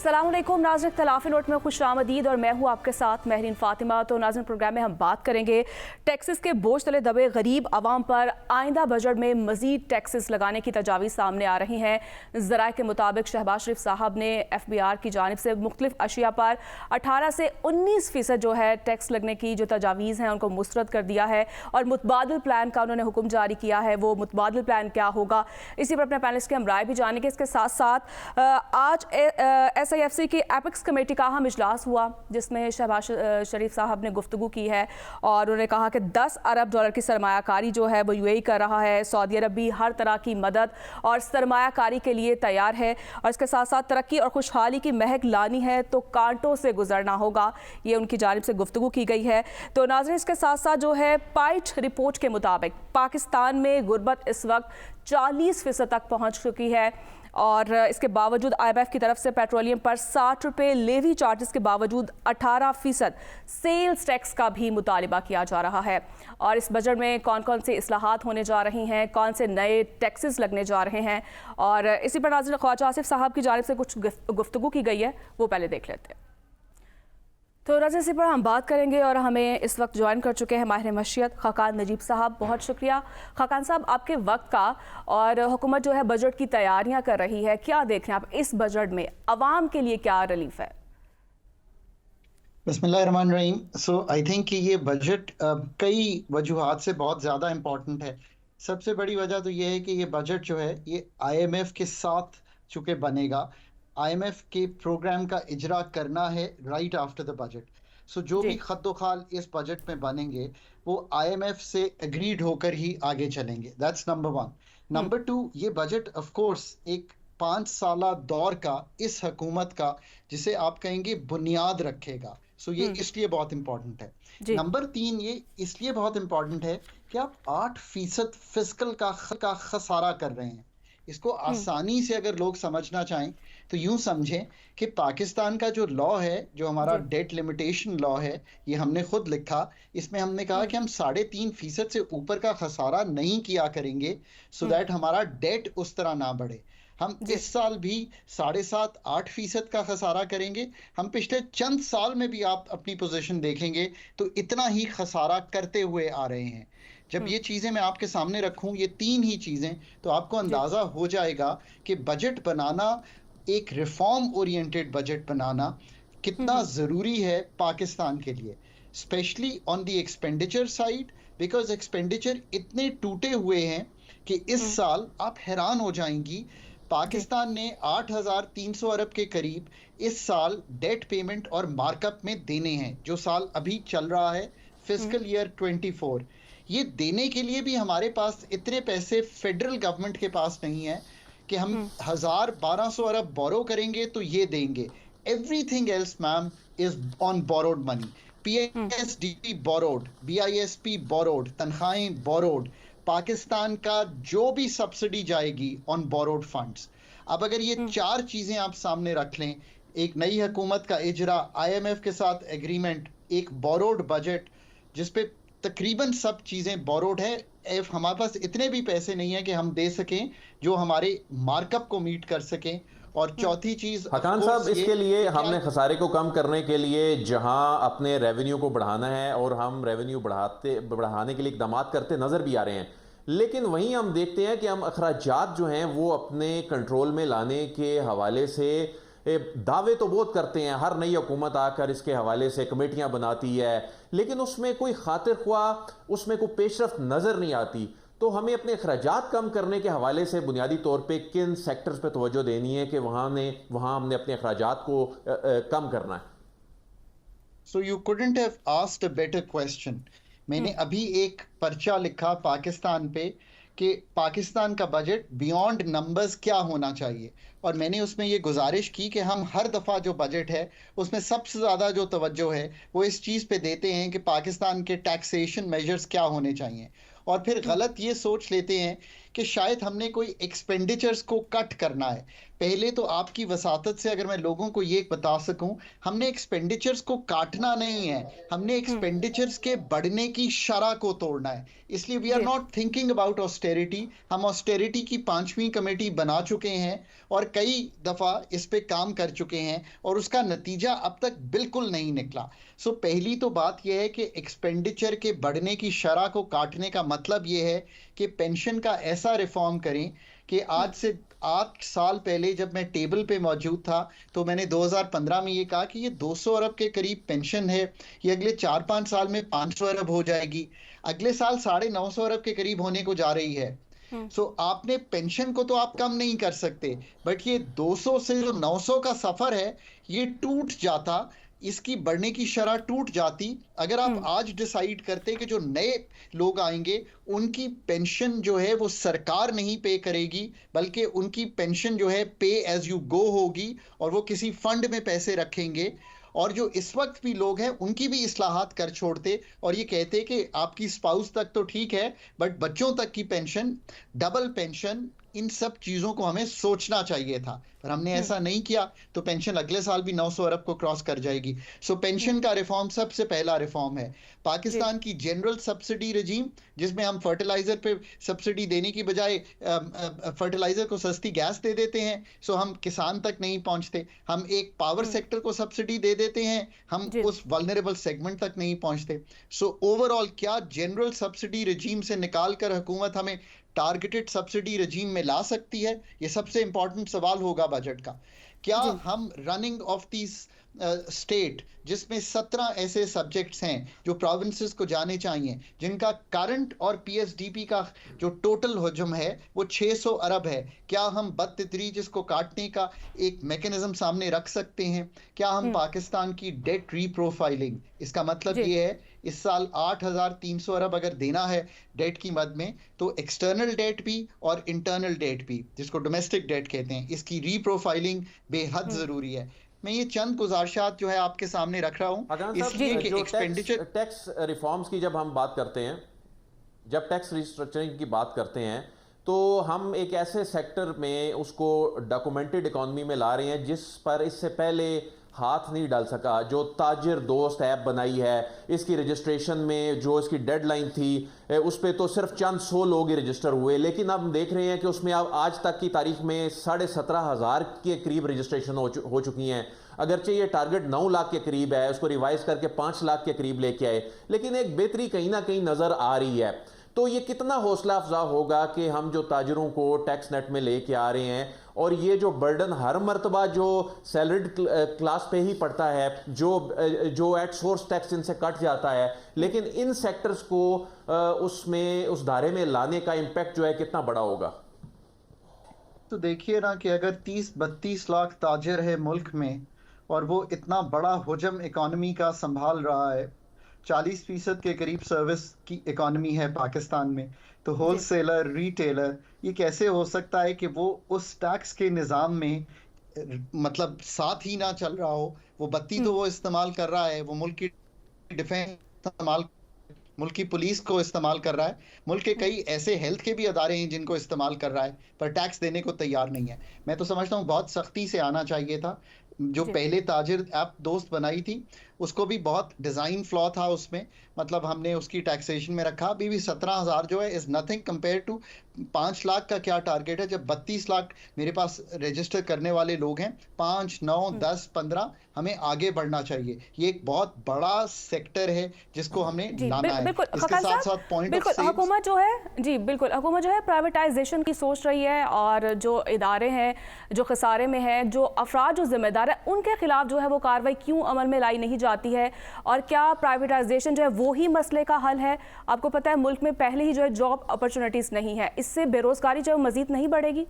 अस्सलाम वालेकुम नाज़रीन, इख्तिलाफ़ी नोट में खुश आमदीद और मैं हूँ आपके साथ महरीन फ़ातिमा। तो नाज़रीन, प्रोग्राम में हम बात करेंगे टैक्सेस के बोझ तले दबे गरीब आवाम पर आइंदा बजट में मज़ीद टैक्सेस लगाने की तजावीज़ सामने आ रही हैं। ज़राए के मुताबिक शहबाज शरीफ साहब ने FBR की जानिब से मुख्तलिफ अशिया पर 18 से 19% जो है टैक्स लगने की जो तजावीज़ हैं उनको मुस्तरद कर दिया है और मुतबादिल प्लान का उन्होंने हुक्म जारी किया है। वो मुतबादिल प्लान क्या होगा, इसी पर अपने पैनलिस्ट की हम राय भी जानेंगे। इसके साथ साथ आज SIFC की एपिक्स कमेटी का अहम इजलास हुआ जिसमें शहबाज शरीफ साहब ने गुफ्तगू की है और उन्होंने कहा कि 10 अरब डॉलर की सरमायाकारी जो है वो UAE कर रहा है। सऊदी अरब भी हर तरह की मदद और सरमायाकारी के लिए तैयार है और इसके साथ साथ तरक्की और खुशहाली की महक लानी है तो कांटों से गुजरना होगा, ये उनकी जानिब से गुफ्तगू की गई है। तो नाज़रीन, इसके साथ साथ जो है पाइट रिपोर्ट के मुताबिक पाकिस्तान में गुर्बत इस वक्त 40% तक पहुँच चुकी है और इसके बावजूद IMF की तरफ से पेट्रोलियम पर 60 रुपये लेवी चार्जेस के बावजूद 18% सेल्स टैक्स का भी मुतालिबा किया जा रहा है। और इस बजट में कौन कौन से इस्लाहात होने जा रही हैं, कौन से नए टैक्सेस लगने जा रहे हैं और इसी पर नाज़रीन ख्वाजा आसिफ साहब की जानिब से कुछ गुफ्तगू की गई है, वो पहले देख लेते हैं। तो नाज़रीन, इसी पर हम बात करेंगे और हमें इस वक्त ज्वाइन कर चुके हैं माहिर मशीयत खाकान नजीब साहब। बहुत शुक्रिया खाकान साहब आपके वक्त का। और हुकूमत जो है बजट की तैयारियां कर रही है, क्या देख रहे हैं आप इस बजट में, अवाम के लिए क्या रिलीफ है? बिस्मिल्लाहिर्रहमानिर्रहीम। सो आई थिंक कि ये बजट कई वजूहात से बहुत ज़्यादा इम्पॉर्टेंट है। सबसे बड़ी वजह तो ये है कि ये बजट जो है ये IMF के साथ चूँकि बनेगा, IMF के प्रोग्राम का इजरा करना है राइट आफ्टर द बजट। सो जो भी खद्दोखाल इस बजट में बनेंगे वो IMF से एग्रीड होकर ही आगे चलेंगे। That's number 1। नंबर 2, ये बजट ऑफ कोर्स एक 5 साला दौर का इस हुकूमत का जिसे आप कहेंगे बुनियाद रखेगा। सो ये इसलिए बहुत इंपॉर्टेंट है। नंबर 3, ये इसलिए बहुत इंपॉर्टेंट है कि आप 8% फिस्कल का खसारा कर रहे हैं। इसको आसानी से अगर लोग समझना चाहें तो यूं समझें कि पाकिस्तान का जो लॉ है, जो हमारा डेट लिमिटेशन लॉ है, ये हमने खुद लिखा। इसमें हमने कहा कि हम 3.5% से ऊपर का खसारा नहीं किया करेंगे सो दैट हमारा डेट उस तरह ना बढ़े। हम इस साल भी 7.5-8% का खसारा करेंगे। हम पिछले चंद साल में भी आप अपनी पोजीशन देखेंगे तो इतना ही खसारा करते हुए आ रहे हैं। जब ये चीज़ें मैं आपके सामने रखूं, ये 3 ही चीज़ें, तो आपको अंदाज़ा हो जाएगा कि बजट बनाना, एक रिफॉर्म ओरिएंटेड बजट बनाना कितना ज़रूरी है पाकिस्तान के लिए, specially on the expenditure side, because expenditure इतने टूटे हुए हैं कि इस साल आप हैरान हो जाएंगी। पाकिस्तान ने 8,300 अरब के करीब इस साल डेट पेमेंट और मार्कअप में देने हैं, जो साल अभी चल रहा है फिस्कल ईयर 24। ये देने के लिए भी हमारे पास इतने पैसे फेडरल गवर्नमेंट के पास नहीं है कि हम 1,000-1,200 अरब बोरो करेंगे तो ये देंगे। Everything else ma'am is on borrowed money. PSDP borrowed, BISP borrowed, तनख्वाहें बोरोड, पाकिस्तान का जो भी सब्सिडी जाएगी ऑन बोरोड फंड्स। अब अगर ये 4 चीज़ें आप सामने रख लें, एक नई हुकूमत का इजरा, IMF के साथ एग्रीमेंट, एक बोरोड बजट जिसपे तकरीबन सब चीज़ें बोरोड है, हमारे पास इतने भी पैसे नहीं है कि हम दे सकें जो हमारे मार्कअप को मीट कर सकें। और चौथी चीज़, हकान साहब, इसके लिए हमने खसारे को कम करने के लिए जहां अपने रेवेन्यू को बढ़ाना है और हम रेवेन्यू बढ़ाने के लिए इकदाम करते नज़र भी आ रहे हैं, लेकिन वहीं हम देखते हैं कि हम अखराजात जो हैं वो अपने कंट्रोल में लाने के हवाले से दावे तो बहुत करते हैं। हर नई हुकूमत आकर इसके हवाले से कमेटियां बनाती है, लेकिन उसमें कोई खातिर ख्वाह, उसमें कोई पेशरफ्त नज़र नहीं आती। तो हमें अपने अखराजात कम करने के हवाले से बुनियादी तौर पे किन सेक्टर्स पे तवज्जो देनी है कि वहाँ हमने अपने अखराजात को कम करना है? So you couldn't have asked a better question. मैंने अभी एक पर्चा लिखा पाकिस्तान पे कि पाकिस्तान का बजट बियॉन्ड नंबर्स क्या होना चाहिए, और मैंने उसमें ये गुजारिश की कि हम हर दफ़ा जो बजट है उसमें सबसे ज़्यादा जो तवज्जो है वो इस चीज़ पे देते हैं कि पाकिस्तान के टैक्सेशन मेजर्स क्या होने चाहिए। और फिर गलत ये सोच लेते हैं कि शायद हमने कोई एक्सपेंडिचर्स को कट करना है। पहले तो आपकी वसातत से अगर मैं लोगों को ये बता सकूं, हमने एक्सपेंडिचर्स को काटना नहीं है, हमने एक्सपेंडिचर्स के बढ़ने की शरह को तोड़ना है। इसलिए we are not thinking about austerity. हम ऑस्टेरिटी की 5वीं कमेटी बना चुके हैं और कई दफा इस पे काम कर चुके हैं और उसका नतीजा अब तक बिल्कुल नहीं निकला। सो पहली तो बात यह है कि एक्सपेंडिचर के बढ़ने की शरह को काटने का मतलब यह है कि पेंशन का ऐसा रिफॉर्म करें कि आज से 8 साल पहले जब मैं टेबल पे मौजूद था तो मैंने 2015 में ये कहा कि ये 200 अरब के करीब पेंशन है, ये अगले 4-5 साल में 500 अरब हो जाएगी, अगले साल 950 अरब के करीब होने को जा रही है। सो आपने पेंशन को तो आप कम नहीं कर सकते, बट ये 200 से जो 900 का सफर है ये टूट जाता, इसकी बढ़ने की शरह टूट जाती अगर आप आज डिसाइड करते कि जो नए लोग आएंगे उनकी पेंशन जो है वो सरकार नहीं पे करेगी, बल्कि उनकी पेंशन जो है पे एज यू गो होगी और वो किसी फंड में पैसे रखेंगे। और जो इस वक्त भी लोग हैं उनकी भी इस्लाहात कर छोड़ते और ये कहते कि आपकी स्पाउस तक तो ठीक है बट बच्चों तक की पेंशन, डबल पेंशन, इन सब चीजों को हमें सोचना चाहिए था, पर हमने ऐसा नहीं किया तो पेंशन अगले साल भी 900 अरब को क्रॉस कर जाएगी। सो पेंशन का रिफॉर्म सबसे पहला रिफॉर्म है। पाकिस्तान की जनरल सब्सिडी रजीम, जिसमें हम फर्टिलाइजर पे सब्सिडी देने की बजाय फर्टिलाइजर को सस्ती गैस दे देते हैं, सो हम किसान तक नहीं पहुंचते। हम एक पावर सेक्टर को सब्सिडी दे देते हैं, हम उस वल्नरेबल सेगमेंट तक नहीं पहुंचते। सो ओवरऑल क्या जनरल सब्सिडी रजीम से निकाल कर हुकूमत हमें टारगेटेड सब्सिडी रजीम में ला सकती है? ये सबसे इंपॉर्टेंट सवाल होगा बजट का। क्या हम रनिंग ऑफ दी स्टेट, जिसमें 17 ऐसे सब्जेक्ट्स हैं जो प्रोविंसेस को जाने चाहिए, जिनका करंट और पीएसडीपी का जो टोटल हजम है वो 600 अरब है, क्या हम बदतदरीज इसको काटने का एक मैकेनिज्म सामने रख सकते हैं? क्या हम पाकिस्तान की डेट रीप्रोफाइलिंग, इसका मतलब ये है इस साल 8,300 अरब अगर देना है डेट की मद में, तो एक्सटर्नल डेट भी और इंटरनल डेट भी, जिसको डोमेस्टिक डेट कहते हैं, इसकी रीप्रोफाइलिंग बेहद जरूरी है। मैं ये चंद गुजारिशात जो है आपके सामने रख रहा हूँ, इसलिए कि एक्सपेंडिचर टैक्स रिफॉर्म्स की जब हम बात करते हैं, जब टैक्स रिस्ट्रक्चरिंग की बात करते हैं, तो हम एक ऐसे सेक्टर में उसको डॉक्यूमेंटेड इकोनॉमी में ला रहे हैं जिस पर इससे पहले हाथ नहीं डाल सका। जो ताजिर दोस्त ऐप बनाई है, इसकी रजिस्ट्रेशन में जो इसकी डेडलाइन थी उस पर तो सिर्फ चंद 100 लोग ही रजिस्टर हुए, लेकिन अब हम देख रहे हैं कि उसमें अब आज तक की तारीख में 17,500 के करीब रजिस्ट्रेशन हो चुकी हैं। अगरचे ये टारगेट 9 लाख के करीब है, उसको रिवाइज करके 5 लाख के करीब लेके आए, लेकिन एक बेहतरी कहीं ना कहीं नजर आ रही है। तो ये कितना हौसला अफजा होगा कि हम जो ताजरों को टैक्स नेट में लेके आ रहे हैं, और ये जो बर्डन हर मर्तबा जो सैलरीड क्लास पे ही पड़ता है, जो एट सोर्स टैक्स इनसे कट जाता है, लेकिन इन सेक्टर्स को उसमें उस धारे में लाने का इम्पैक्ट जो है कितना बड़ा होगा? तो देखिए ना कि अगर 30-32 लाख ताजिर है मुल्क में और वो इतना बड़ा हुजम इकॉनमी का संभाल रहा है, 40% के करीब सर्विस की इकॉनमी है पाकिस्तान में, तो होलसेलर, रिटेलर, ये कैसे हो सकता है कि वो उस टैक्स के निज़ाम में मतलब साथ ही ना चल रहा हो? वो बत्ती तो वो इस्तेमाल कर रहा है, वो मुल्क की डिफेंस इस्तेमाल, मुल्क की पुलिस को इस्तेमाल कर रहा है, मुल्क के कई ऐसे हेल्थ के भी अदारे हैं जिनको इस्तेमाल कर रहा है, पर टैक्स देने को तैयार नहीं है। मैं तो समझता हूँ बहुत सख्ती से आना चाहिए था। जो पहले ताजिर ऐप दोस्त बनाई थी उसको भी बहुत डिज़ाइन फ्लॉ था उसमें, मतलब हमने उसकी टैक्सेशन में रखा। अभी भी 17,000 जो है is nothing compare to 5 lakh का क्या टारगेट है, जब 32 लाख मेरे पास रजिस्टर करने वाले लोग हैं। 5, 9, 10, 15 हमें आगे बढ़ना चाहिए। ये एक बहुत बड़ा सेक्टर है जिसको हमें लाना है। इसके साथ साथ पॉइंट ऑफ सेल्स, हुकूमत जो है हुकूमत जो है प्राइवेटाइजेशन की सोच रही है, और जो इदारे हैं जो खसारे में हैं, जो अफराद जो जिम्मेदार है, उनके खिलाफ जो है वो कार्रवाई क्यों अमल में लाई नहीं जाती है? और क्या प्राइवेटाइजेशन जो है वो ही मसले का हल है? आपको पता है मुल्क में पहले ही जो है जॉब अपॉर्चुनिटीज नहीं है, इससे बेरोजगारी जो है मजीद नहीं बढ़ेगी?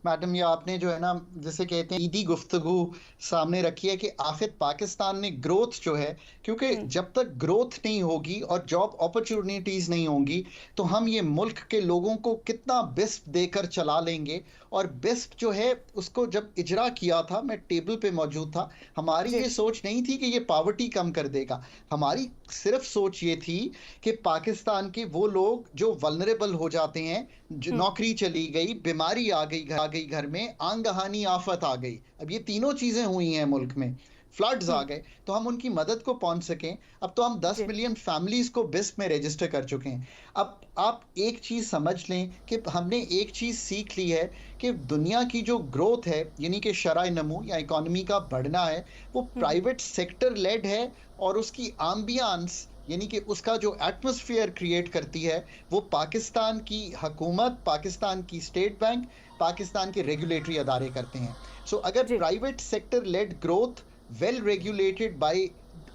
मैडम, ये आपने जो है ना, जैसे कहते हैं, ईदी गुफ्तगू सामने रखी है कि आखिर पाकिस्तान में ग्रोथ जो है, क्योंकि जब तक ग्रोथ नहीं होगी और जॉब अपॉर्चुनिटीज नहीं होंगी तो हम ये मुल्क के लोगों को कितना बेस्ट देकर चला लेंगे। और बेस्ट जो है उसको जब इजरा किया था, मैं टेबल पे मौजूद था, हमारी जी ये सोच नहीं थी कि ये पावर्टी कम कर देगा। हमारी सिर्फ सोच ये थी कि पाकिस्तान के वो लोग जो वल्नरेबल हो जाते हैं, जो नौकरी चली गई, बीमारी आ गई घर में, आंगहानी आफत आ गई, अब ये तीनों चीजें हुई हैं मुल्क में, फ्लड्स आ गए, तो हम उनकी मदद को पहुंच सकें। अब तो हम 10 जी मिलियन फैमिलीज को बिस्प में रजिस्टर कर चुके हैं। अब आप एक चीज समझ लें कि हमने एक चीज सीख ली है कि दुनिया की जो ग्रोथ है, यानी कि शराय नमू या इकोनॉमी का बढ़ना है, वो प्राइवेट सेक्टर लेड है। और उसकी एम्बियंस, यानी कि उसका जो एटमॉस्फेयर क्रिएट करती है, वो पाकिस्तान की हुकूमत, पाकिस्तान की स्टेट बैंक, पाकिस्तान के रेगुलेटरी अदारे करते हैं। सो अगर जी private sector led growth, well regulated by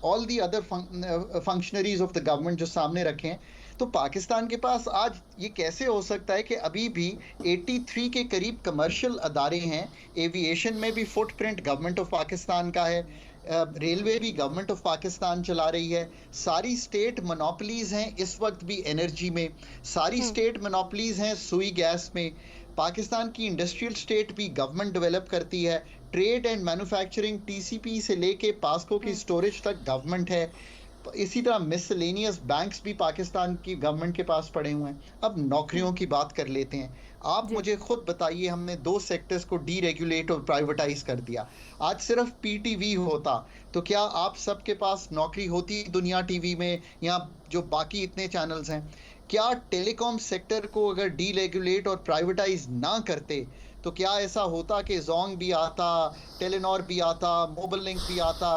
all the other functionaries of the government जो सामने रखे हैं, तो पाकिस्तान के पास आज ये कैसे हो सकता है कि अभी भी 83 के करीब कमर्शियल अदारे हैं। एविएशन में भी फुटप्रिंट गवर्नमेंट ऑफ पाकिस्तान का है, रेलवे भी गवर्नमेंट ऑफ पाकिस्तान चला रही है, सारी स्टेट मोनोपलीज हैं इस वक्त भी एनर्जी में, सारी स्टेट मोनोपलीज हैं सुई गैस में। पाकिस्तान की इंडस्ट्रियल स्टेट भी गवर्नमेंट डेवलप करती है, ट्रेड एंड मैन्युफैक्चरिंग टीसीपी से लेके पास्को की स्टोरेज तक गवर्नमेंट है। इसी तरह मिसलेनियस बैंक्स भी पाकिस्तान की गवर्नमेंट के पास पड़े हुए हैं। अब नौकरियों की बात कर लेते हैं। आप जी मुझे खुद बताइए, हमने 2 सेक्टर्स को डीरेगुलेट और प्राइवेटाइज कर दिया। आज सिर्फ पीटीवी होता तो क्या आप सबके पास नौकरी होती दुनिया टीवी में, या जो बाकी इतने चैनल्स हैं? क्या टेलीकॉम सेक्टर को अगर डीरेगुलेट और प्राइवेटाइज ना करते तो क्या ऐसा होता कि जोंग भी आता, टेलीनॉर भी आता, मोबाइल लिंक भी आता,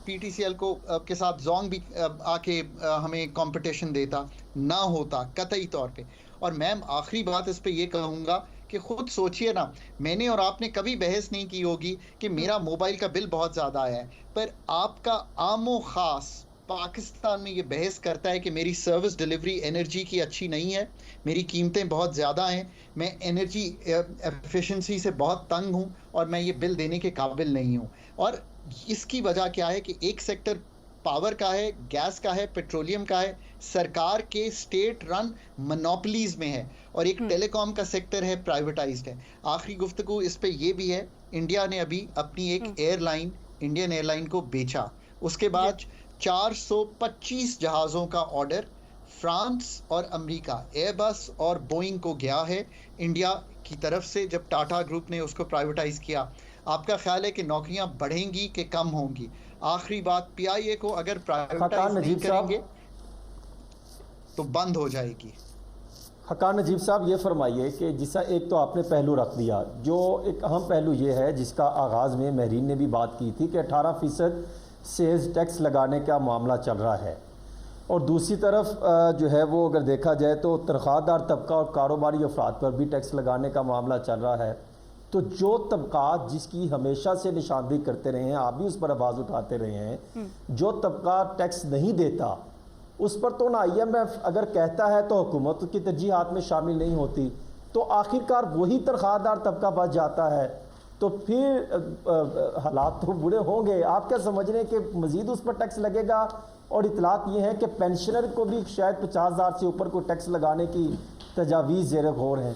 पीटीसीएल को के साथ जोंग भी आके हमें कंपटीशन देता? ना होता कतई तौर पे। और मैम, आखिरी बात इस पे ये कहूँगा कि खुद सोचिए ना, मैंने और आपने कभी बहस नहीं की होगी कि मेरा मोबाइल का बिल बहुत ज़्यादा आया है, पर आपका आमो ख़ास पाकिस्तान में ये बहस करता है कि मेरी सर्विस डिलीवरी एनर्जी की अच्छी नहीं है, मेरी कीमतें बहुत ज़्यादा हैं, मैं एनर्जी एफिशिएंसी से बहुत तंग हूँ और मैं ये बिल देने के काबिल नहीं हूँ। और इसकी वजह क्या है कि एक सेक्टर पावर का है, गैस का है, पेट्रोलियम का है, सरकार के स्टेट रन मोनोपलीज में है, और एक टेलीकॉम का सेक्टर है, प्राइवेटाइज्ड है। आखिरी गुफ्तगू इस पे ये भी है, इंडिया ने अभी अपनी एक एयरलाइन, इंडियन एयरलाइन को बेचा। उसके बाद 425 जहाज़ों का ऑर्डर फ्रांस और अमेरिका, एयरबस और बोइंग को गया है इंडिया की तरफ से, जब टाटा ग्रुप ने उसको प्राइवेटाइज किया। आपका ख्याल है कि नौकरियां बढ़ेंगी कि कम होंगी? आखिरी बात, पीआईए को अगर प्राइवेटाइज नहीं करेंगे तो बंद हो जाएगी। हकान नजीब साहब, ये फरमाइए कि जिसका एक तो आपने पहलू रख दिया, जो एक अहम पहलू ये है जिसका आगाज़ में महरीन ने भी बात की थी कि 18% सेल्स टैक्स लगाने का मामला चल रहा है, और दूसरी तरफ जो है वो अगर देखा जाए तो तनख्वाहदार तबका और कारोबारी अफराद पर भी टैक्स लगाने का मामला चल रहा है। तो जो तबका जिसकी हमेशा से निशानदेही करते रहे हैं, आप भी उस पर आवाज़ उठाते रहे हैं, जो तबका टैक्स नहीं देता उस पर तो ना IMF अगर कहता है तो हुकूमत की तरजीहात में शामिल नहीं होती, तो आखिरकार वही तनख्वाहदार तबका बच जाता है, तो फिर हालात तो बुरे होंगे। आप क्या समझ रहे हैं कि मज़ीद उस पर टैक्स लगेगा? और इतलात ये है कि पेंशनर को भी शायद 50,000 से ऊपर को टैक्स लगाने की तजावीज़ ज़ेर गौर है।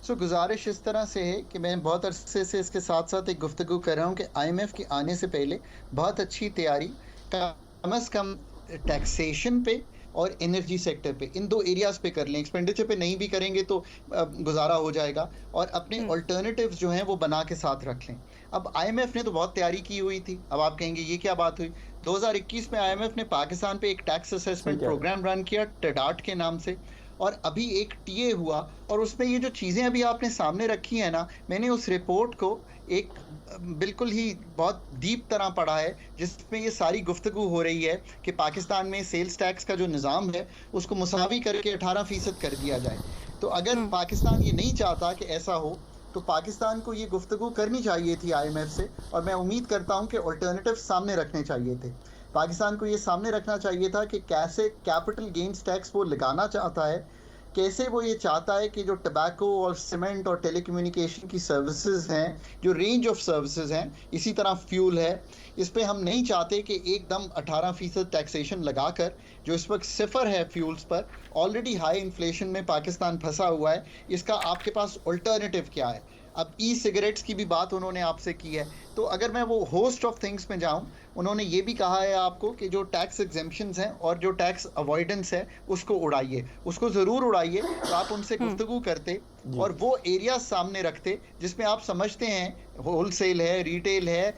सो गुजारिश इस तरह से है कि मैं बहुत अरसे से इसके साथ साथ एक गुफ्तगू कर रहा हूँ कि IMF के आने से पहले बहुत अच्छी तैयारी, कम अज़ कम टैक्सेशन पे और एनर्जी सेक्टर पे, इन 2 एरियाज़ पे कर लें। एक्सपेंडिचर पे नहीं भी करेंगे तो गुजारा हो जाएगा, और अपने अल्टरनेटिव्स जो हैं वो बना के साथ रख लें। अब IMF ने तो बहुत तैयारी की हुई थी, अब आप कहेंगे ये क्या बात हुई? 2021 में IMF ने पाकिस्तान पे एक टैक्स असेसमेंट प्रोग्राम रन किया TEDAT के नाम से, और अभी एक TA हुआ, और उसमें ये जो चीज़ें अभी आपने सामने रखी हैं ना, मैंने उस रिपोर्ट को एक बिल्कुल ही बहुत डीप तरह पढ़ा है, जिसमें ये सारी गुफ्तगू हो रही है कि पाकिस्तान में सेल्स टैक्स का जो निज़ाम है उसको मुसावी करके 18% कर दिया जाए। तो अगर पाकिस्तान ये नहीं चाहता कि ऐसा हो, तो पाकिस्तान को ये गुफ्तगू करनी चाहिए थी IMF से, और मैं उम्मीद करता हूँ कि अल्टरनेटिव सामने रखने चाहिए थे। पाकिस्तान को ये सामने रखना चाहिए था कि कैसे कैपिटल गेन्स टैक्स वो लगाना चाहता है, कैसे वो ये चाहता है कि जो टबैको और सीमेंट और टेलीकम्युनिकेशन की सर्विसेज हैं, जो रेंज ऑफ सर्विसेज हैं, इसी तरह फ्यूल है, इस पे हम नहीं चाहते कि एकदम 18% टैक्सेशन लगाकर, जो इस वक्त सिफर है फ्यूल्स पर, ऑलरेडी हाई इन्फ्लेशन में पाकिस्तान फंसा हुआ है, इसका आपके पास अल्टरनेटिव क्या है। अब ई सिगरेट्स की भी बात उन्होंने आपसे की है, तो अगर मैं वो होस्ट ऑफ थिंग्स में जाऊं, उन्होंने ये भी कहा है आपको कि जो टैक्स एग्जेम्पशंस हैं और जो टैक्स अवॉइडेंस है उसको उड़ाइए, उसको ज़रूर उड़ाइए। तो आप उनसे गुफ्तगू करते और वो एरिया सामने रखते जिसमें आप समझते हैं होलसेल है, रिटेल है,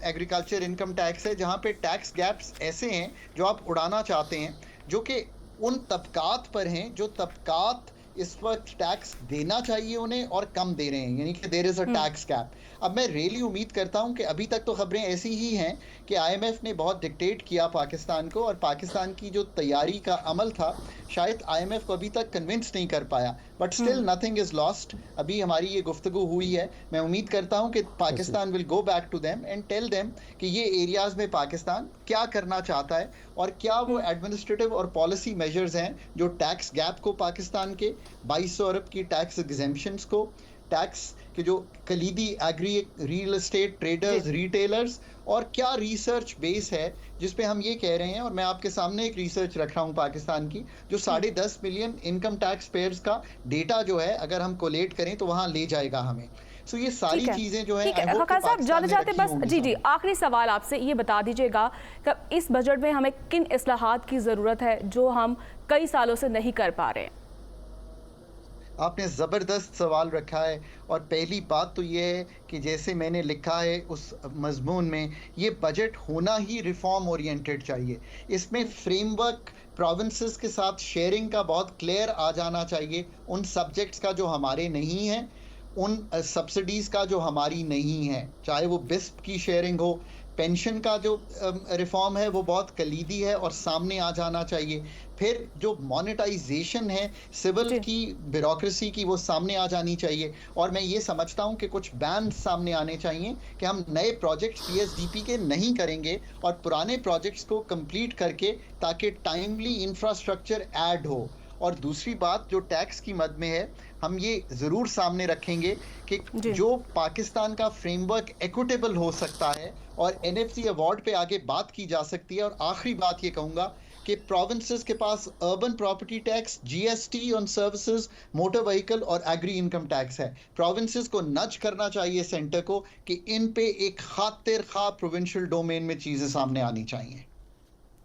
एग्रीकल्चर इनकम टैक्स है, जहाँ पे टैक्स गैप्स ऐसे हैं जो आप उड़ाना चाहते हैं, जो कि उन तबकात पर हैं जो तबकात इस वक्त टैक्स देना चाहिए उन्हें और कम दे रहे हैं, यानी कि there is a tax cap. अब मैं रियली उम्मीद करता हूं कि अभी तक तो खबरें ऐसी ही हैं कि आईएमएफ ने बहुत डिक्टेट किया पाकिस्तान को, और पाकिस्तान की जो तैयारी का अमल था शायद आईएमएफ को अभी तक कन्विंस नहीं कर पाया, but still nothing is lost. अभी हमारी ये गुफ्तगू हुई है, मैं उम्मीद करता हूं कि Pakistan will go back to them and tell them कि ये एरियाज में पाकिस्तान क्या करना चाहता है और क्या वो एडमिनिस्ट्रेटिव और पॉलिसी मेजर्स हैं जो टैक्स गैप को, पाकिस्तान के 2200 अरब की टैक्स एग्जेम्पशंस को, टैक्स के जो कलीदी agri real estate traders, retailers, और क्या रिसर्च बेस है जिस पे हम ये कह रहे हैं, और मैं आपके सामने एक रिसर्च रख रहा हूँ पाकिस्तान की, जो 10.5 मिलियन इनकम टैक्स पेयर्स का डेटा जो है अगर हम कोलेट करें तो वहाँ ले जाएगा हमें। सो ये सारी चीजें जो है, ठीक है खान साहब, जाते जाते बस जी आखिरी सवाल आपसे ये बता दीजिएगा कि इस बजट में हमें किन इस्लाहात की ज़रूरत है जो हम कई सालों से नहीं कर पा रहे हैं। आपने ज़बरदस्त सवाल रखा है, और पहली बात तो ये है कि जैसे मैंने लिखा है उस मजमून में, ये बजट होना ही रिफॉर्म ओरिएंटेड चाहिए। इसमें फ्रेमवर्क प्रोविंसेस के साथ शेयरिंग का बहुत क्लियर आ जाना चाहिए, उन सब्जेक्ट्स का जो हमारे नहीं हैं, उन सब्सिडीज़ का जो हमारी नहीं है, चाहे वो बिस्प की शेयरिंग हो, पेंशन का जो रिफॉर्म है वो बहुत कलीदी है और सामने आ जाना चाहिए। फिर जो मोनेटाइजेशन है सिविल की, ब्यूरोक्रेसी की, वो सामने आ जानी चाहिए। और मैं ये समझता हूँ कि कुछ बैन सामने आने चाहिए कि हम नए प्रोजेक्ट्स पीएसडीपी के नहीं करेंगे और पुराने प्रोजेक्ट्स को कंप्लीट करके, ताकि टाइमली इंफ्रास्ट्रक्चर ऐड हो। और दूसरी बात जो टैक्स की मद में है, हम ये ज़रूर सामने रखेंगे कि जो पाकिस्तान का फ्रेमवर्क इक्विटेबल हो सकता है और एनएफसी अवार्ड पे आगे बात की जा सकती है। और आखिरी बात ये कहूँगा कि प्रोविंसेस के पास urban property tax, GST on services, motor vehicle और एग्री इनकम टैक्स है। प्रोविंसेस को नज करना चाहिए सेंटर को कि इन पे एक खातिर खा प्रोविंशियल डोमेन में चीज़ें सामने आनी चाहिए।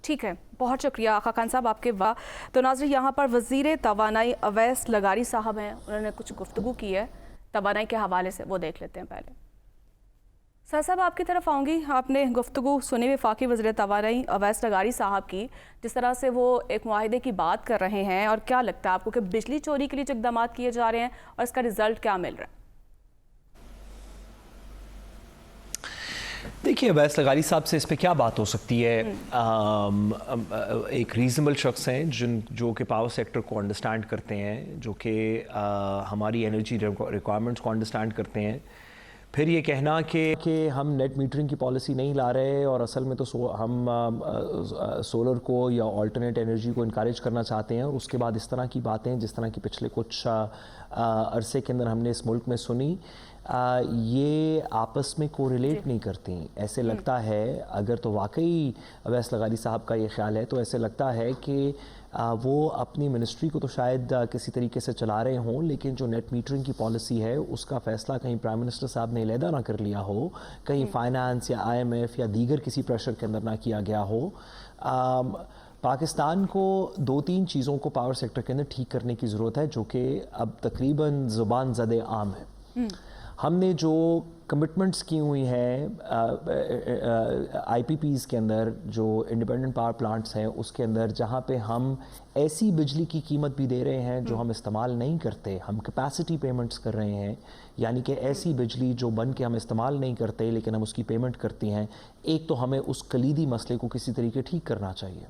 ठीक है, बहुत शुक्रिया आका खान साहब आपके। वाह, तो नाज़रीन यहाँ पर वज़ीर तवानाई अवैस लगारी साहब हैं, उन्होंने कुछ गुफ्तगू की है तवानाई के हवाले से, वो देख लेते हैं पहले। सर साहब आपकी तरफ आऊँगी, आपने गुफ्तगू सुनी वफाकी वज़ीर तवानाई अवैस लगारी साहब की, जिस तरह से वो एक मुआहिदे की बात कर रहे हैं, और क्या लगता है आपको कि बिजली चोरी के लिए जो इक़दाम किए जा रहे हैं और इसका रिजल्ट क्या मिल रहा है? देखिए, अवैस लगारी साहब से इस पे क्या बात हो सकती है। एक रीजनेबल शख्स हैं जो कि पावर सेक्टर को अंडरस्टैंड करते हैं, जो कि हमारी एनर्जी रिक्वायरमेंट्स को अंडरस्टैंड करते हैं। फिर ये कहना कि हम नेट मीटरिंग की पॉलिसी नहीं ला रहे और असल में तो हम सोलर को या ऑल्टरनेट एनर्जी को इनकरेज करना चाहते हैं, और उसके बाद इस तरह की बातें जिस तरह की पिछले कुछ अरसे के अंदर हमने इस मुल्क में सुनी, ये आपस में कोरिलेट नहीं करती। ऐसे लगता है, अगर तो वाकई अवैस लगारी साहब का ये ख्याल है, तो ऐसे लगता है कि वो अपनी मिनिस्ट्री को तो शायद किसी तरीके से चला रहे हों, लेकिन जो नेट मीटरिंग की पॉलिसी है उसका फ़ैसला कहीं प्राइम मिनिस्टर साहब ने अलहदा ना कर लिया हो, कहीं फाइनेंस या IMF या दीगर किसी प्रेशर के अंदर ना किया गया हो। पाकिस्तान को 2-3 चीज़ों को पावर सेक्टर के अंदर ठीक करने की ज़रूरत है, जो कि अब तकरीबन ज़ुबान ज़दे आम है। हमने जो कमिटमेंट्स की हुई हैं IPPs के अंदर, जो इंडिपेंडेंट पावर प्लांट्स हैं उसके अंदर, जहाँ पे हम ऐसी बिजली की कीमत भी दे रहे हैं जो हम इस्तेमाल नहीं करते, हम कैपेसिटी पेमेंट्स कर रहे हैं, यानी कि ऐसी बिजली जो बन के हम इस्तेमाल नहीं करते लेकिन हम उसकी पेमेंट करती हैं। एक तो हमें उस कलीदी मसले को किसी तरीके ठीक करना चाहिए।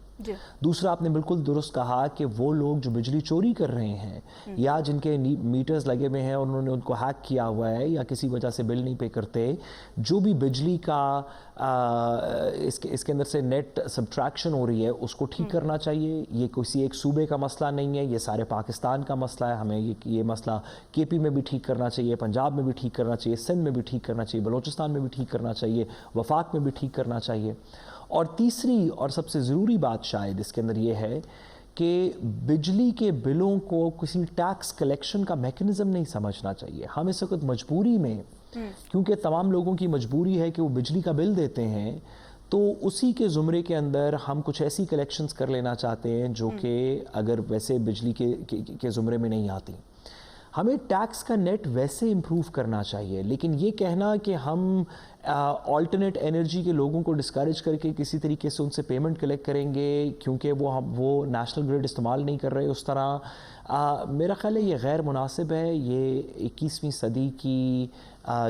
दूसरा, आपने बिल्कुल दुरुस्त कहा कि वो लोग जो बिजली चोरी कर रहे हैं या जिनके मीटर्स लगे हुए हैं उन्होंने उनको हैक किया हुआ है या किसी वजह से बिल नहीं पे करते, जो भी बिजली का इसके अंदर से नेट सब्ट्रैक्शन हो रही है उसको ठीक करना चाहिए। ये किसी एक सूबे का मसला नहीं है, ये सारे पाकिस्तान का मसला है। हमें ये मसला केपी में भी ठीक करना चाहिए, पंजाब में भी ठीक करना चाहिए, सिंध में भी ठीक करना चाहिए, बलूचिस्तान में भी ठीक करना चाहिए, वफाक में भी ठीक करना चाहिए। और तीसरी और सबसे ज़रूरी बात शायद इसके अंदर ये है कि बिजली के बिलों को किसी टैक्स कलेक्शन का मैकेनिज़्म नहीं समझना चाहिए। हम इस वक्त मजबूरी में, क्योंकि तमाम लोगों की मजबूरी है कि वो बिजली का बिल देते हैं, तो उसी के ज़ुमरे के अंदर हम कुछ ऐसी कलेक्शंस कर लेना चाहते हैं जो कि अगर वैसे बिजली के ज़ुमरे में नहीं आती। हमें टैक्स का नेट वैसे इम्प्रूव करना चाहिए, लेकिन ये कहना कि हम ऑल्टरनेट एनर्जी के लोगों को डिस्करेज करके किसी तरीके से उनसे पेमेंट कलेक्ट करेंगे क्योंकि वो नेशनल ग्रिड इस्तेमाल नहीं कर रहे उस तरह, मेरा ख्याल है ये गैर मुनासिब है। ये 21वीं सदी की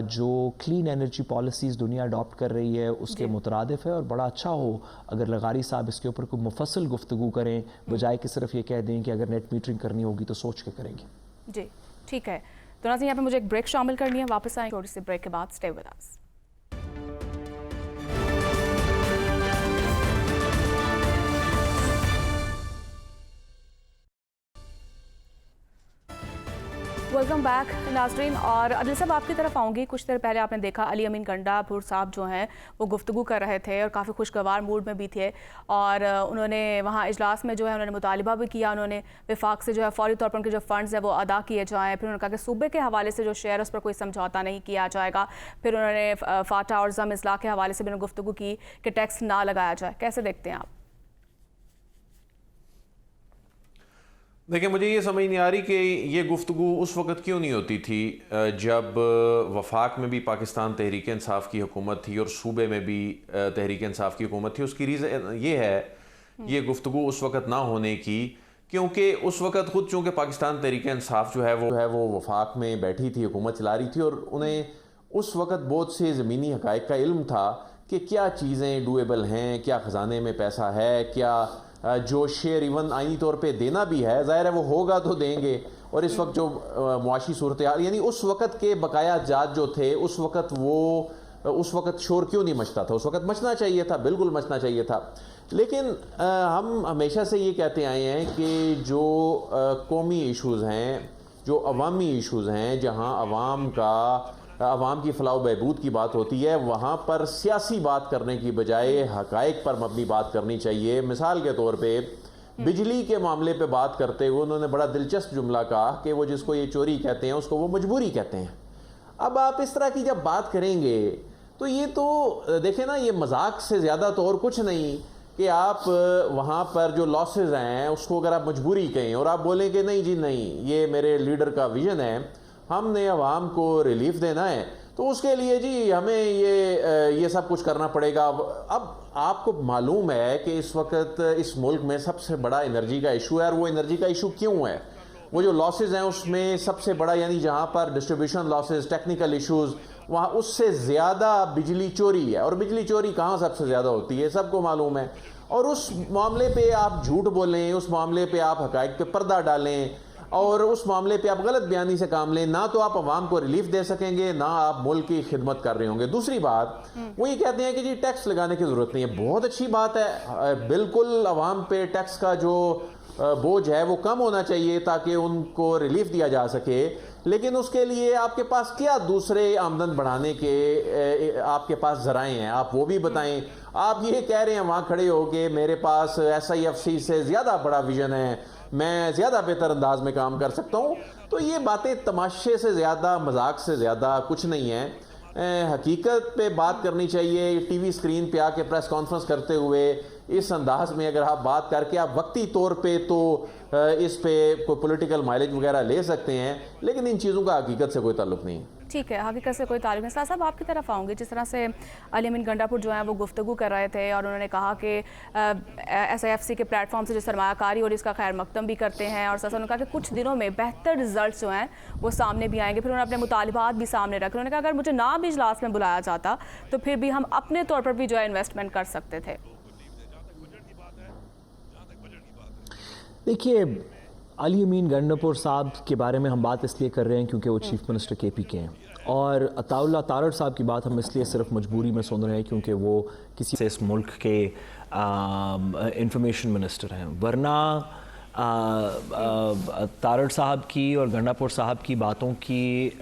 जो क्लीन एनर्जी पॉलिसीज़ दुनिया अडॉप्ट कर रही है उसके मुतरादिफ है, और बड़ा अच्छा हो अगर लगारी साहब इसके ऊपर कोई मुफस्सल गुफ्तगू करें, बजाय कि सिर्फ ये कह दें कि अगर नेट मीटरिंग करनी होगी तो सोच के करेंगे। जी ठीक है, तो नाज़रीन यहाँ पे मुझे एक ब्रेक शामिल करनी है, वापस आएंगे थोड़ी सी ब्रेक के बाद। Stay with us. Welcome back नाज़रीन, और अदिल साहब आपकी तरफ आऊँगी। कुछ देर पहले आपने देखा अली अमीन गंडापुर साहब जो हैं वो गुफ्तगू कर रहे थे और काफ़ी खुशगवार मूड में भी थे, और उन्होंने वहाँ इजलास में जो है उन्होंने मुतालिबा भी किया, उन्होंने वफाक से जो है फौरी तौर पर उनके जो फ़ंड्स हैं वो अदा किए जाएँ। फिर उन्होंने कहा कि सूबे के हवाले से जो शेयर उस पर कोई समझौता नहीं किया जाएगा। फिर उन्होंने फाटा और ज़म इस्लाह के हवाले से भी उन्होंने गुफ्तगू की कि टैक्स ना लगाया जाए। कैसे देखते हैं आप? देखिए, मुझे ये समझ नहीं आ रही कि ये गुफ्तगू उस वक़्त क्यों नहीं होती थी जब वफाक में भी पाकिस्तान तहरीक इंसाफ की हुकूमत थी और सूबे में भी तहरीक इंसाफ की हुकूमत थी। उसकी रीज़न ये है, ये गुफ्तगू उस वक़्त ना होने की, क्योंकि उस वक़्त ख़ुद चूँकि पाकिस्तान तहरीक इंसाफ जो है वो वफाक में बैठी थी, हुकूमत चला रही थी, और उन्हें उस वक़्त बहुत से ज़मीनी हक़ाइक़ का इल्म था कि क्या चीज़ें डूएबल हैं, क्या ख़जाने में पैसा है, क्या जो शेयर इवन आईनी तौर पे देना भी है, ज़ाहिर है वो होगा तो देंगे। और इस वक्त जो मुआशी सूरत हाल, यानी उस वक़्त के बकाया जात जो थे उस वक़्त शोर क्यों नहीं मचता था? उस वक़्त मचना चाहिए था, बिल्कुल मचना चाहिए था। लेकिन हम हमेशा से ये कहते आए हैं कि जो कौमी इशूज़ हैं, जो अवामी इशूज़ हैं, जहाँ अवाम की फलाह बहबूद की बात होती है, वहाँ पर सियासी बात करने की बजाय हक़ाइक़ पर मबनी बात करनी चाहिए। मिसाल के तौर पे बिजली के मामले पे बात करते हुए उन्होंने बड़ा दिलचस्प जुमला कहा कि वो जिसको ये चोरी कहते हैं उसको वो मजबूरी कहते हैं। अब आप इस तरह की जब बात करेंगे तो ये तो देखें ना, ये मजाक से ज़्यादा तो और कुछ नहीं कि आप वहाँ पर जो लॉसेज हैं उसको अगर आप मजबूरी कहें और आप बोलें कि नहीं जी नहीं, ये मेरे लीडर का विज़न है, हमने अवाम को रिलीफ देना है, तो उसके लिए जी हमें ये सब कुछ करना पड़ेगा। अब आपको मालूम है कि इस वक्त इस मुल्क में सबसे बड़ा एनर्जी का इशू है, और वो एनर्जी का इशू क्यों है? वो जो लॉसेज हैं उसमें सबसे बड़ा, यानी जहाँ पर डिस्ट्रीब्यूशन लॉसेज, टेक्निकल इशूज़, वहाँ उससे ज़्यादा बिजली चोरी है। और बिजली चोरी कहाँ सबसे ज़्यादा होती है, सबको मालूम है। और उस मामले पे आप झूठ बोलें, उस मामले पे आप हक़ाइक़ पे पर्दा डालें, और उस मामले पे आप गलत बयानी से काम लें, ना तो आप अवाम को रिलीफ दे सकेंगे, ना आप मुल्क की खिदमत कर रहे होंगे। दूसरी बात, वो ये कहते हैं कि जी टैक्स लगाने की ज़रूरत नहीं है। बहुत अच्छी बात है, बिल्कुल अवाम पे टैक्स का जो बोझ है वो कम होना चाहिए ताकि उनको रिलीफ दिया जा सके। लेकिन उसके लिए आपके पास क्या दूसरे आमदन बढ़ाने के आपके पास ज़राए हैं, आप वो भी बताएं। आप ये कह रहे हैं वहाँ खड़े हो के मेरे पास SIFC से ज़्यादा बड़ा विजन है, मैं ज़्यादा बेहतर अंदाज में काम कर सकता हूँ, तो ये बातें तमाशे से ज़्यादा, मजाक से ज़्यादा कुछ नहीं है। हकीकत पे बात करनी चाहिए। टीवी स्क्रीन पे आके प्रेस कॉन्फ्रेंस करते हुए इस अंदाज में अगर आप बात करके आप वक्ती तौर पे तो इस पे कोई पॉलिटिकल माइलेज वगैरह ले सकते हैं, लेकिन इन चीज़ों का हकीकत से कोई ताल्लुक नहीं है। ठीक है, हकीकत से कोई ताल्लुक नहीं। साहब आपकी तरफ आऊँगी। जिस तरह से अली अमीन गंडापुर जो हैं वो गुफ्तगू कर रहे थे और उन्होंने कहा कि SIFC के प्लेटफॉर्म से जो सरमायाकारी और इसका खैर मकदम भी करते हैं, और साथ उन्होंने कहा कि कुछ दिनों में बेहतर रिजल्ट जो हैं वो सामने भी आएंगे। फिर उन्होंने अपने मुतालिबात भी सामने रखे। उन्होंने कहा अगर मुझे ना भी इजलास में बुलाया जाता तो फिर भी हम अपने तौर पर भी जो है इन्वेस्टमेंट कर सकते थे। देखिए, अली अमीन गंडापुर साहब के बारे में हम बात इसलिए कर रहे हैं क्योंकि वो चीफ मिनिस्टर KP के हैं, और अताउल्लाह तारड़ साहब की बात हम इसलिए सिर्फ मजबूरी में सुन रहे हैं क्योंकि वो किसी से इस मुल्क के इंफॉर्मेशन मिनिस्टर हैं, वरना तारड़ साहब की और गंडापुर साहब की बातों की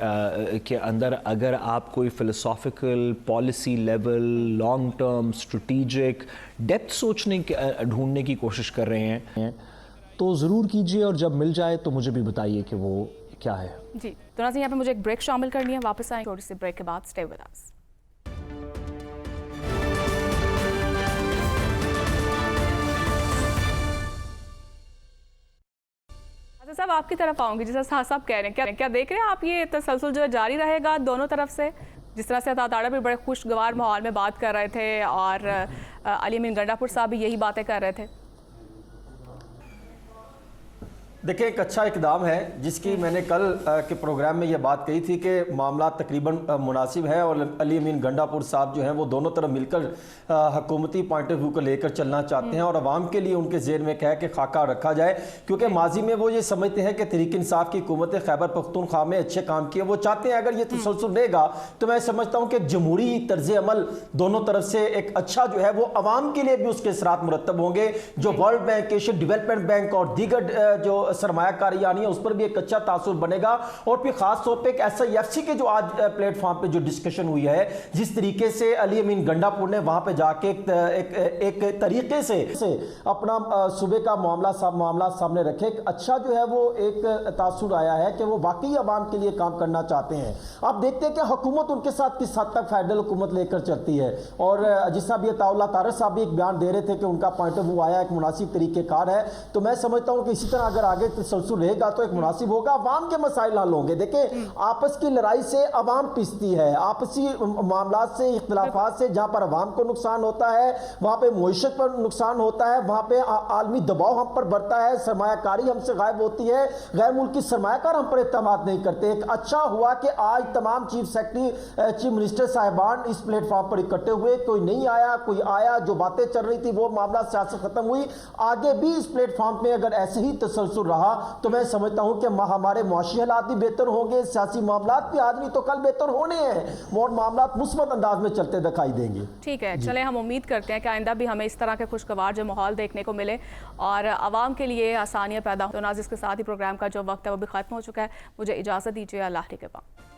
के अंदर अगर आप कोई philosophical policy level long term strategic depth सोचने ढूंढने की कोशिश कर रहे हैं तो ज़रूर कीजिए, और जब मिल जाए तो मुझे भी बताइए कि वो क्या है। जी तो नाज़रीन, यहाँ पे मुझे एक ब्रेक शामिल करनी है, वापस आएंगे थोड़ी सी ब्रेक के बाद। Stay with us. साहब आपकी तरफ आऊंगी, जिस तरह साहब कह रहे हैं, क्या देख रहे हैं आप ये तसलसल जो जारी रहेगा दोनों तरफ से? जिस तरह से ताड़ा भी बड़े खुशगवार माहौल में बात कर रहे थे और अली अमीन गंडापुर साहब भी यही बातें कर रहे थे। देखिए, एक अच्छा इकदाम है जिसकी मैंने कल के प्रोग्राम में ये बात कही थी कि मामला तकरीबन मुनासिब है और अली अमीन गंडापुर साहब जो हैं वो दोनों तरफ मिलकर हुकूमती पॉइंट ऑफ व्यू को लेकर चलना चाहते हैं और अवाम के लिए उनके जेर में कह के खाका रखा जाए, क्योंकि माजी में वो ये समझते हैं कि तहरीक इंसाफ की हुकूमत खैबर पख्तूनख्वा में अच्छे काम किए। वो चाहते हैं अगर ये तसलसल रहेगा तो मैं समझता हूँ कि जमहूरी तर्ज अमल दोनों तरफ से एक अच्छा जो है वो अवाम के लिए भी उसके असरात मुरतब होंगे। जो world bank, Asian development bank और दीगर जो सरमायाकारी आनी है उस पर भी एक अच्छा तासुर बनेगा। और फिर खास तौर पे एक SIFC के जो आज प्लेटफॉर्म पे जो डिस्कशन हुई है, जिस तरीके से अली अमीन गंडापुर ने वहां पे जाके एक तरीके से अपना सूबे का मामला सामने रखे, एक अच्छा जो है वो एक तासुर आया है कि वो वाकई अवाम के लिए काम करना चाहते हैं। आप देखते हैं कि हुकूमत उनके साथ किस हद तक फेडरल हुकूमत लेकर चलती है। और जिस तरह अताउल्लाह तारड़ साहब भी एक बयान दे रहे थे कि उनका पॉइंट ऑफ व्यू आया एक मुनासिब तरीकेकार है, तो मैं समझता हूं कि इसी तरह अगर आगे तसलसल रहेगा तो एक मुनासिब होगा, अवाम के मसाइल हल होंगे। देखें, आपस की लड़ाई से अवाम पिसती है, आपसी मामला से, इख्तिलाफात से जहां पर अवाम को नुकसान होता है, वहां पे मुईशत पर नुकसान होता है, वहां पे आलमी दबाव हम पर बढ़ता है, सरमायाकारी हमसे गायब होती है, गैर मुल्की सरमायाकार हम पर इत्मीनान नहीं करते। एक अच्छा हुआ कि आज तमाम चीफ सेक्रेटरी, चीफ मिनिस्टर साहिबान इस प्लेटफॉर्म पर इकट्ठे हुए, कोई नहीं आया, कोई आया, जो बातें चल रही थी वो मामला सियासत खत्म हुई। आगे भी इस प्लेटफॉर्म पे अगर ऐसे ही तसलसल रहा तो मैं समझता हूं कि हमारे मुआशी हालात भी बेहतर होंगे, सियासी मामलात भी आज नहीं तो कल बेहतर होने हैं और मामलात मुस्बत अंदाज में चलते दिखाई देंगे। ठीक है, चले हम उम्मीद करते हैं कि आइंदा भी हमें इस तरह के खुशगवार जो माहौल देखने को मिले और आवाम के लिए आसानियां पैदा हो। तो नाज़रीन, इसके साथ ही प्रोग्राम का जो वक्त है वो भी खत्म हो चुका है। मुझे इजाज़त दीजिए, अल्लाह के पास।